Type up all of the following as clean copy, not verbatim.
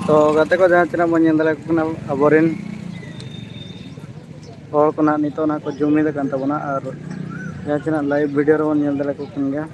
तो गाते को जहाँ तना बन दाड़े अबोरेन हर को नित को जुमिद तबना और जहाँ तना लाइव वीडियो बन दाड़े को गया।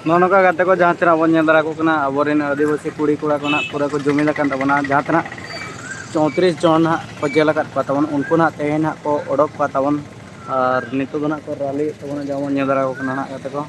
नौका गाते को जहाँ तना बन दाड़ा को अबोरेन आदिवासी कुड़ी कोड़ा को पूरा को जुमिद तबना जहाँ तना 34 जन हाँ को जेल तबन उनको ना तेहन हाँ को ओडक तबन और नितो ना को रैली तबन जहाँ बन दाड़ा को गाते को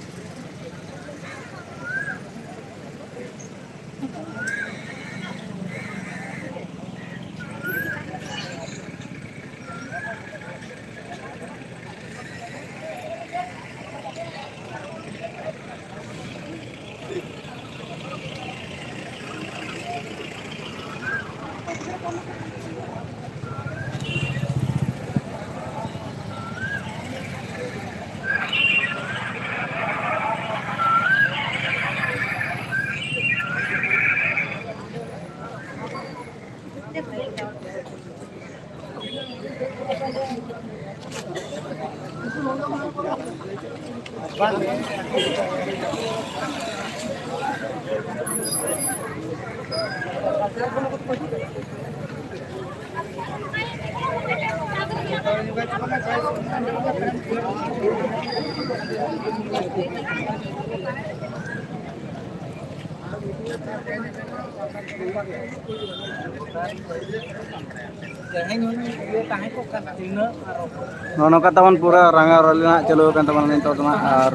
नौका तबन पूरा रंगा रैली चलो तबन नितोना और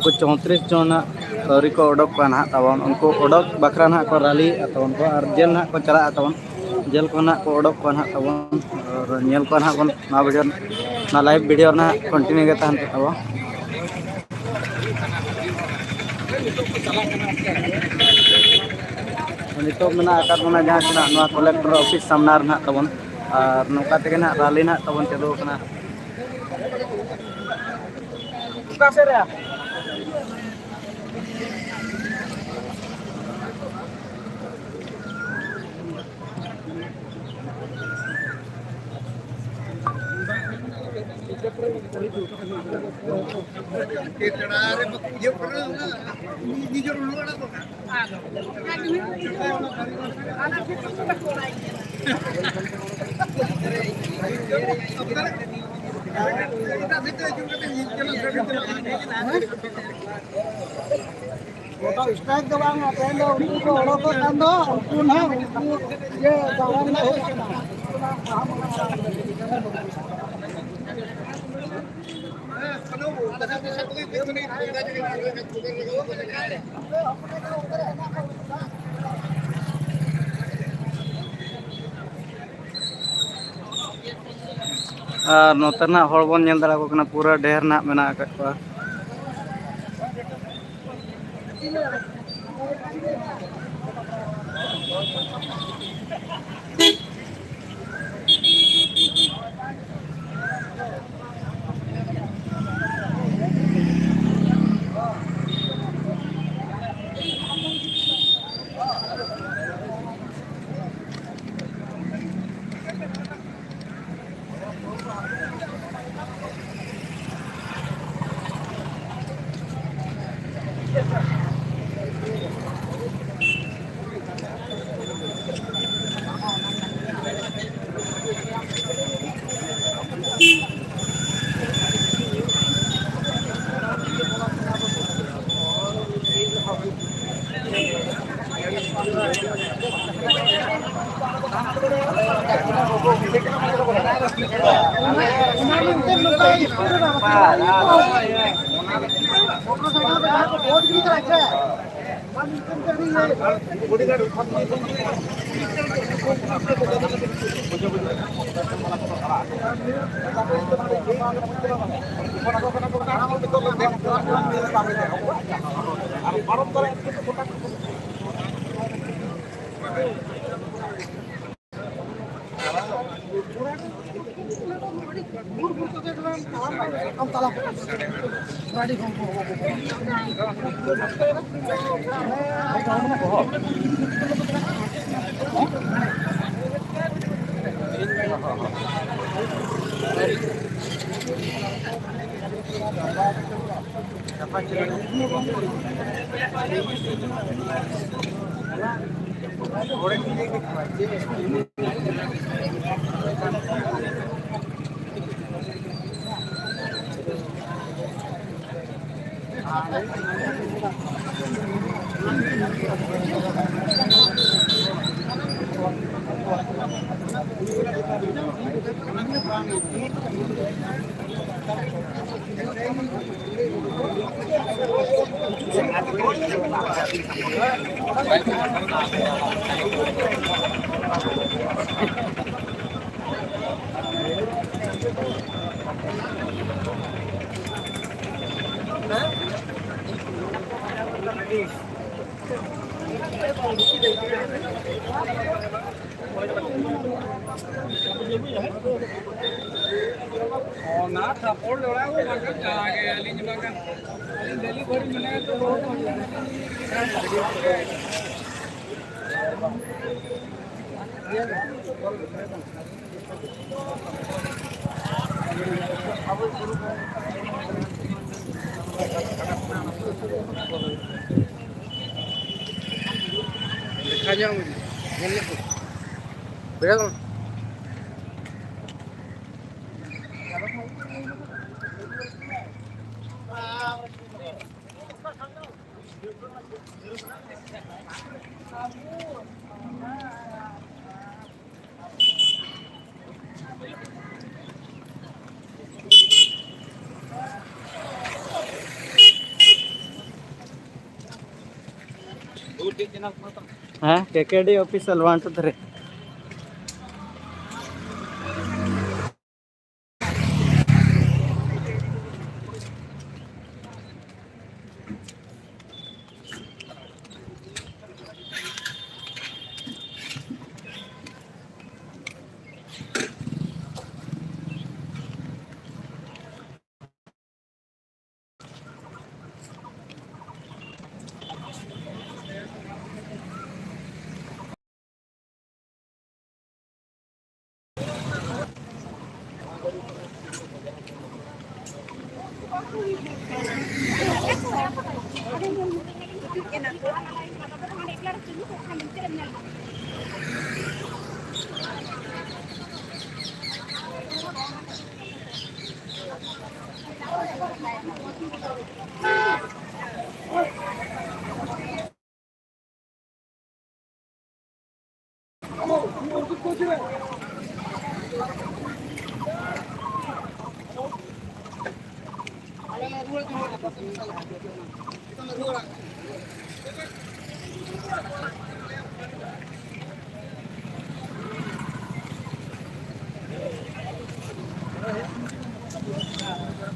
34 जन अवरी को ओडक ना तबन उनको ओडक बखरा ना को रैली तबन को और जेल ना को चला तबन जेल को ना को ओडक को ना तबन और नेल को ना बन ना वीडियो ना लाइव वीडियो ना कंटिन्यू के तहन तब नितो में जहाँ तना कलेक्टर ऑफिस सामना ना तबन और नौका तेगे ना रैली ना तबन चलो स्ट्राइक दो बांग पेन दो उनको ओड़ो को कान दो उनको ना उनको ये दवाई ना हो और नोतना हड़ बन नेल दाड़ा को कना पूरा ढेर ना मेना आकत को हाँ KKD ऑफिशियल वांट रे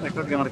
record kamera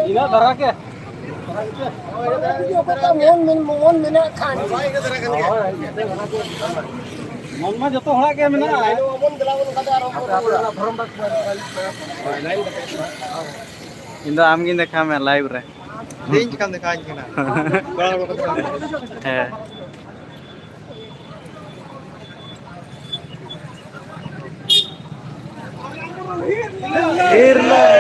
Ina darah ke? Mon mah joto hora ke mena. Indo amgin dekha me live re. Din kan dekha kena. Eh. Hirna.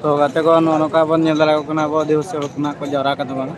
तो गाते को नौका बन नेल दाड़ा को कना बो दिवस को जवरा का बना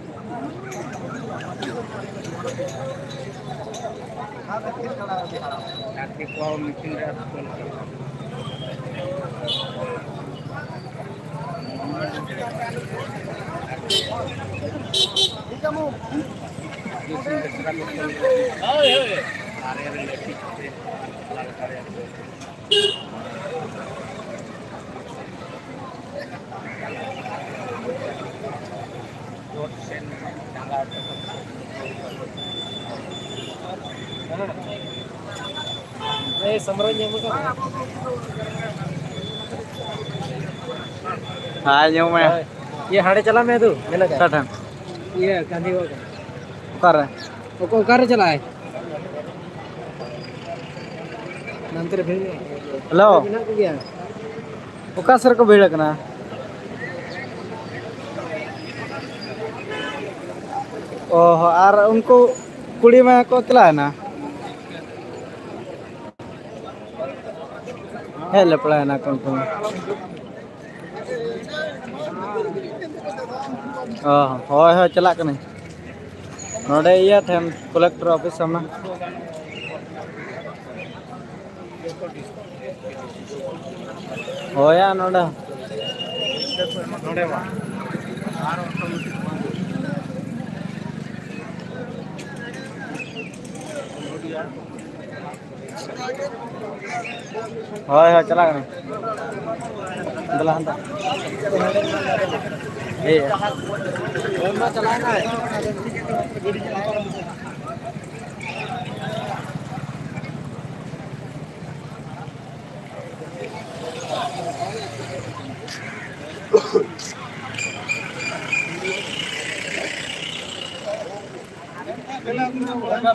हाँ जो मैं ये हाड़े चला मैं तू मिला क्या कठन ये गांधी को कर वो कार चला है नंतर फिर हेलो बिना को गया ओका सर को भीड़ कना ओह और उनको कुड़ी में को चला है ना है लपड़ा है ना कौन कौन होय होय चला कने नोडे इया थेन कलेक्टर ऑफिस सामना होया नोडा होय होय चला कने दला हंदा ए ओमा चलाना है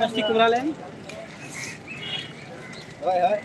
स्टिक बना ले होय होय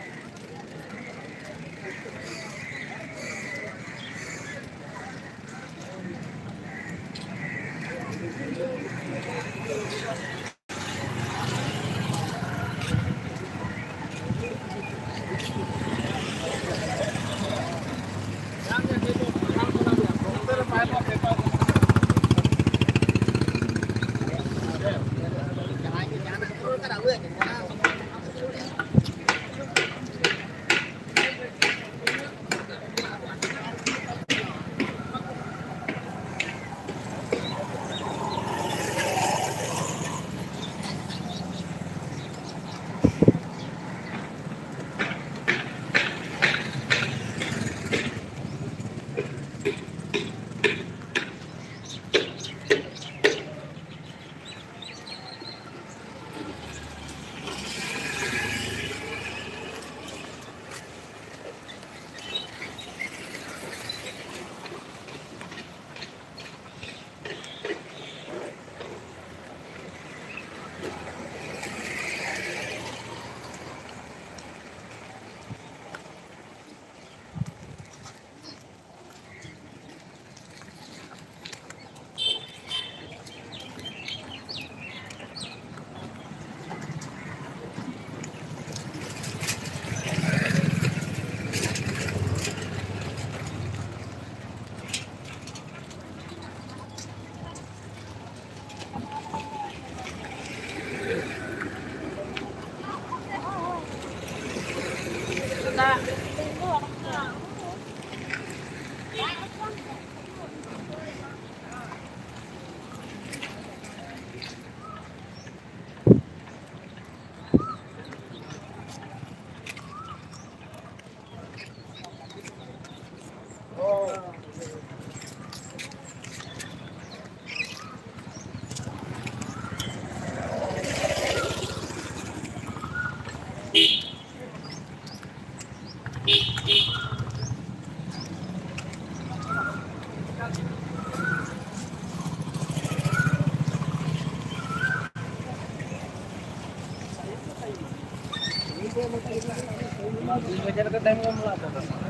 बजार का टाइम कम आता था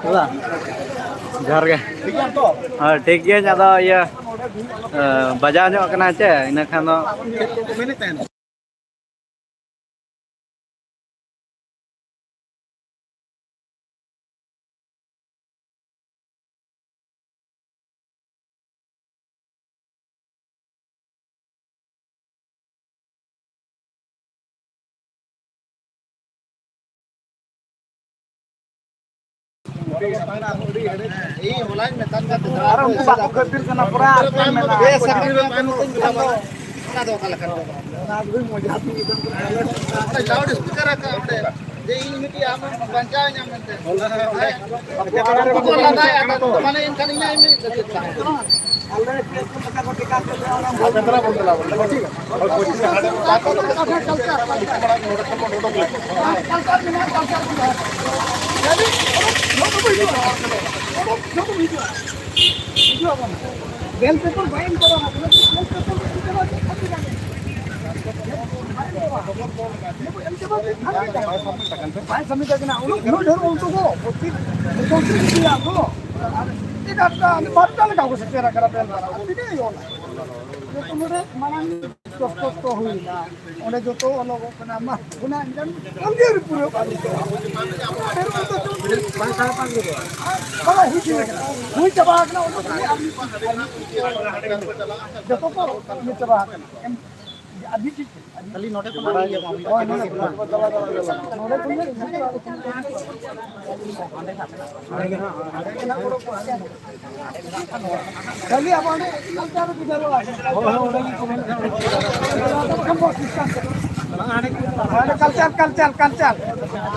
Wala. Jar ge. ठीक है ज्यादा ये बजा जो करना चाहिए इन खान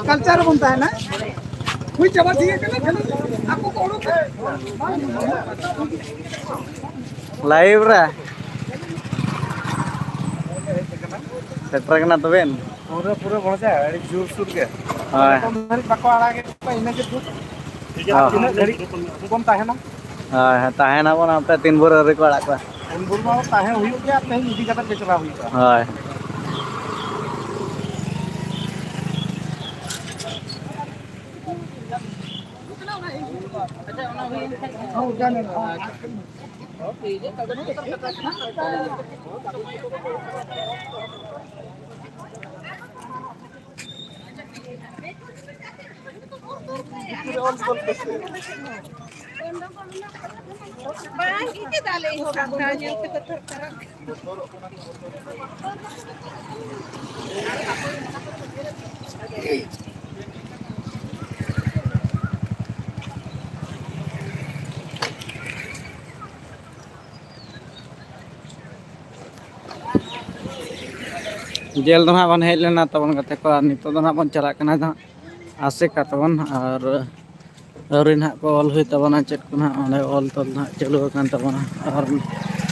कल्चर बनता है ना कोई जब ठीक है आपको लाइव रे सेटर करना तो बेन पूरा पूरा बढ़ जाए जोर शोर के हां बको आड़ा के इने के ठीक है इने घड़ी कम ताहे ना ᱦᱳᱭ ᱛᱟᱦᱮᱱᱟᱵᱚᱱ ᱟᱯᱮ ᱛᱤᱱ ᱵᱷᱳᱨ ᱟᱹᱣᱨᱤ ᱠᱚ ᱟᱲᱟᱜ ᱠᱚᱣᱟ ᱩᱱᱵᱩᱨ ᱢᱟ ᱛᱟᱦᱮᱸ ᱦᱩᱭᱩᱜ ᱜᱮᱭᱟ ᱛᱮᱦᱮᱧ ᱤᱫᱤ ᱠᱟᱛᱮ ᱜᱮ ᱪᱟᱞᱟᱣ ᱦᱩᱭᱩᱜᱼᱟ ᱦᱳᱭ Bang, ini dali ho katanya kita जेल दो ना बन हेज लेना तबन कते को नितो दो ना बन चला कना दा आसे का तबन और अवरी ना को ऑल हुई तबना चेक को ना ओने ऑल तल ना चलो कान तबना और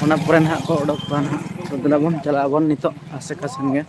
ओना पुरे ना को ओडक बन तो दिला बन चला बन नितो आसे का संगे